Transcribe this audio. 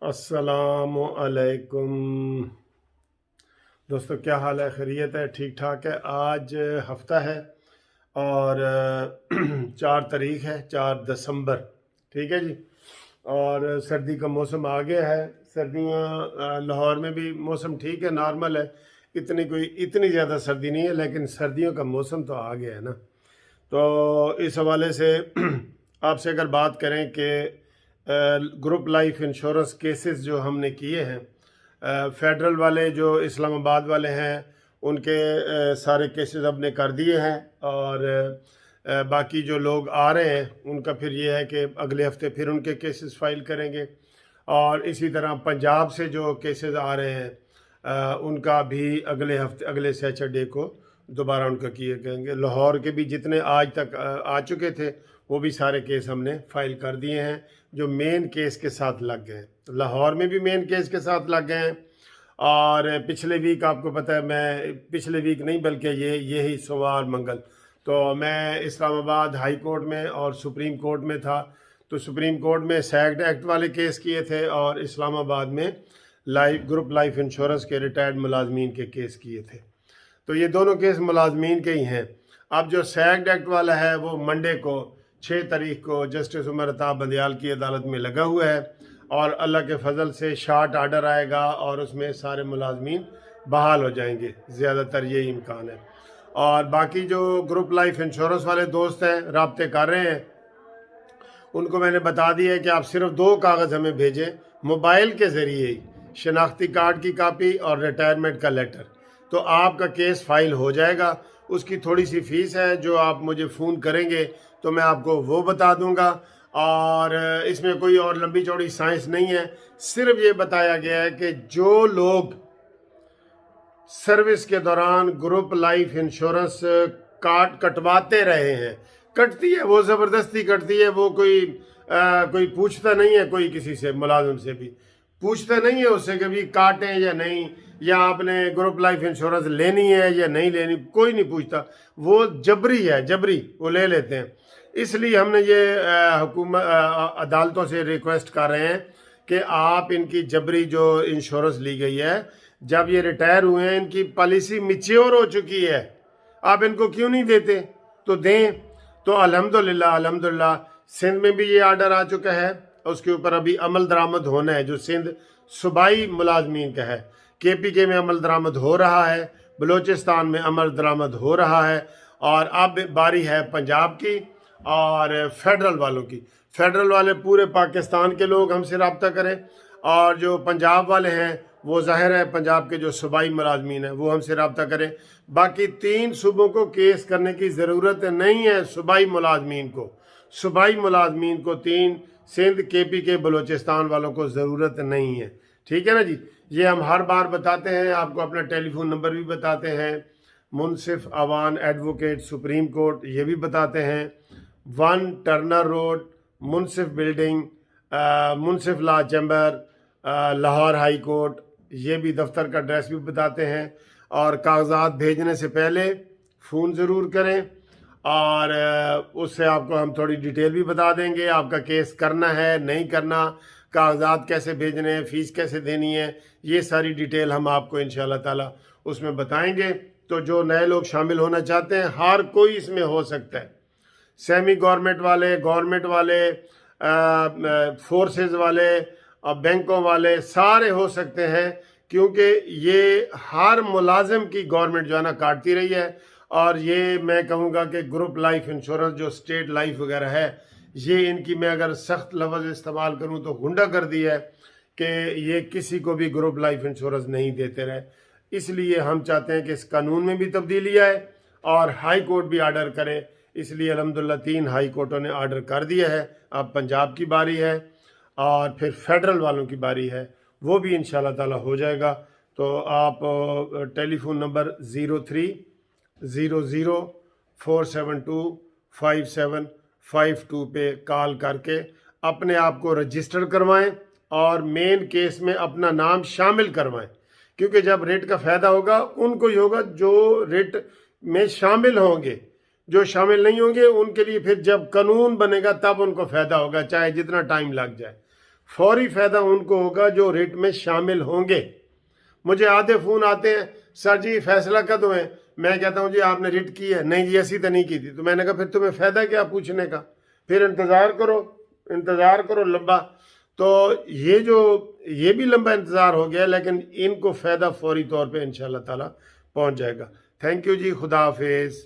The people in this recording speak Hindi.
अस्सलामु अलैकुम दोस्तों, क्या हाल है? खैरियत है? ठीक ठाक है। आज हफ्ता है और 4 तारीख है, 4 दिसंबर। ठीक है जी। और सर्दी का मौसम आ गया है। सर्दियाँ लाहौर में भी मौसम ठीक है, नॉर्मल है। इतनी ज़्यादा सर्दी नहीं है, लेकिन सर्दियों का मौसम तो आ गया है ना। तो इस हवाले से आपसे अगर बात करें कि ग्रुप लाइफ इंश्योरेंस केसेस जो हमने किए हैं, फेडरल वाले जो इस्लामाबाद वाले हैं उनके सारे केसेस हमने कर दिए हैं। और बाकी जो लोग आ रहे हैं उनका फिर ये है कि अगले हफ्ते फिर उनके केसेस फाइल करेंगे। और इसी तरह पंजाब से जो केसेस आ रहे हैं उनका भी अगले हफ्ते, अगले सैटरडे को दोबारा उनका किए जाएंगे। लाहौर के भी जितने आज तक आ चुके थे वो भी सारे केस हमने फाइल कर दिए हैं, जो मेन केस के साथ लग गए। लाहौर में भी मेन केस के साथ लग गए हैं। और पिछले वीक आपको पता है, मैं पिछले वीक नहीं बल्कि यही सोमवार मंगल तो मैं इस्लामाबाद हाई कोर्ट में और सुप्रीम कोर्ट में था। तो सुप्रीम कोर्ट में सैक्ट एक्ट वाले केस किए थे और इस्लामाबाद में ग्रुप लाइफ इंश्योरेंस के रिटायर्ड मुलाजमीन के केस किए थे। तो ये दोनों केस मुलाजमीन के ही हैं। अब जो सैक्ट एक्ट वाला है वो मंडे को 6 तारीख को जस्टिस उमर अता बंदियाल की अदालत में लगा हुआ है और अल्लाह के फजल से शार्ट आर्डर आएगा और उसमें सारे मुलाजमीन बहाल हो जाएंगे, ज़्यादातर यही इम्कान है। और बाकी जो ग्रुप लाइफ इंश्योरेंस वाले दोस्त हैं राब्ते कर रहे हैं, उनको मैंने बता दिया है कि आप सिर्फ 2 कागज़ हमें भेजें मोबाइल के ज़रिए ही, शनाख्ती कार्ड की कापी और रिटायरमेंट का लेटर, तो आपका केस फाइल हो जाएगा। उसकी थोड़ी सी फ़ीस है, जो आप मुझे फ़ोन करेंगे तो मैं आपको वो बता दूंगा। और इसमें कोई और लंबी चौड़ी साइंस नहीं है, सिर्फ ये बताया गया है कि जो लोग सर्विस के दौरान ग्रुप लाइफ इंश्योरेंस कार्ड कटवाते रहे हैं, कटती है वो ज़बरदस्ती कटती है, वो कोई पूछता नहीं है, कोई किसी से मुलाजिम से भी पूछता नहीं है उससे कि भी काटें या नहीं, या आपने ग्रुप लाइफ इंश्योरेंस लेनी है या नहीं लेनी, कोई नहीं पूछता। वो जबरी है, जबरी वो ले लेते हैं। इसलिए हमने ये हुकूमत अदालतों से रिक्वेस्ट कर रहे हैं कि आप इनकी जबरी जो इंश्योरेंस ली गई है, जब ये रिटायर हुए हैं, इनकी पॉलिसी मैच्योर हो चुकी है, आप इनको क्यों नहीं देते? तो दें। तो अल्हम्दुलिल्लाह अल्हम्दुलिल्लाह सिंध में भी ये आर्डर आ चुका है, उसके ऊपर अभी अमल दरामद होना है, जो सिंध सूबाई मुलाजमीन का है। KPK में अमल दरामद हो रहा है, बलूचिस्तान में अमल दरामद हो रहा है, और अब बारी है पंजाब की और फेडरल वालों की। फेडरल वाले पूरे पाकिस्तान के लोग हमसे रब्ता करें, और जो पंजाब वाले हैं वो जाहिर है पंजाब के जो सूबाई मुलाजमीन हैं वो हमसे रब्ता करें। बाकी 3 सूबों को केस करने की ज़रूरत नहीं है। सूबाई मुलाजमीन को 3 सिंध, KPK, बलूचिस्तान वालों को ज़रूरत नहीं है। ठीक है ना जी। ये हम हर बार बताते हैं, आपको अपना टेलीफोन नंबर भी बताते हैं, Munsif Awan advocate supreme court ये भी बताते हैं, 1 Turner road, Munsif building, Munsif law chamber, Lahore high court, ये भी दफ्तर का एड्रेस भी बताते हैं। और कागजात भेजने से पहले फ़ोन ज़रूर करें, और उससे आपको हम थोड़ी डिटेल भी बता देंगे, आपका केस करना है नहीं करना, कागजात कैसे भेजने हैं, फ़ीस कैसे देनी है, ये सारी डिटेल हम आपको इंशाल्लाह ताला उसमें बताएंगे। तो जो नए लोग शामिल होना चाहते हैं, हर कोई इसमें हो सकता है, सेमी गवर्नमेंट वाले, गवर्नमेंट वाले, फोर्सेस वाले, बैंकों वाले, सारे हो सकते हैं, क्योंकि ये हर मुलाजिम की गवर्नमेंट जो है ना काटती रही है। और ये मैं कहूँगा कि ग्रुप लाइफ इंश्योरेंस जो स्टेट लाइफ वगैरह है, ये इनकी मैं अगर सख्त लफ्ज़ इस्तेमाल करूँ तो गुंडा कर दी है कि ये किसी को भी ग्रुप लाइफ इंश्योरेंस नहीं देते रहे। इसलिए हम चाहते हैं कि इस कानून में भी तब्दीली आए और हाई कोर्ट भी आर्डर करे। इसलिए अल्हम्दुलिल्लाह 3 हाई कोर्टों ने आर्डर कर दिया है। अब पंजाब की बारी है और फिर फेडरल वालों की बारी है, वो भी इंशाल्लाह ताला हो जाएगा। तो आप टेलीफोन नंबर 0300472575 पे कॉल करके अपने आप को रजिस्टर करवाएं और मेन केस में अपना नाम शामिल करवाएं, क्योंकि जब रेट का फ़ायदा होगा उनको ही होगा जो रेट में शामिल होंगे। जो शामिल नहीं होंगे उनके लिए फिर जब कानून बनेगा तब उनको फ़ायदा होगा, चाहे जितना टाइम लग जाए। फौरी फ़ायदा उनको होगा जो रिट में शामिल होंगे। मुझे आधे फ़ोन आते हैं, सर जी फैसला कदों है। मैं कहता हूँ जी आपने रिट की है? नहीं जी ऐसी तो नहीं की थी। तो मैंने कहा फिर तुम्हें फ़ायदा क्या पूछने का, फिर इंतज़ार करो लंबा। तो ये भी लंबा इंतज़ार हो गया, लेकिन इनको फ़ायदा फौरी तौर पे इंशाअल्लाह ताला पहुँच जाएगा। थैंक यू जी, खुदा हाफिज़।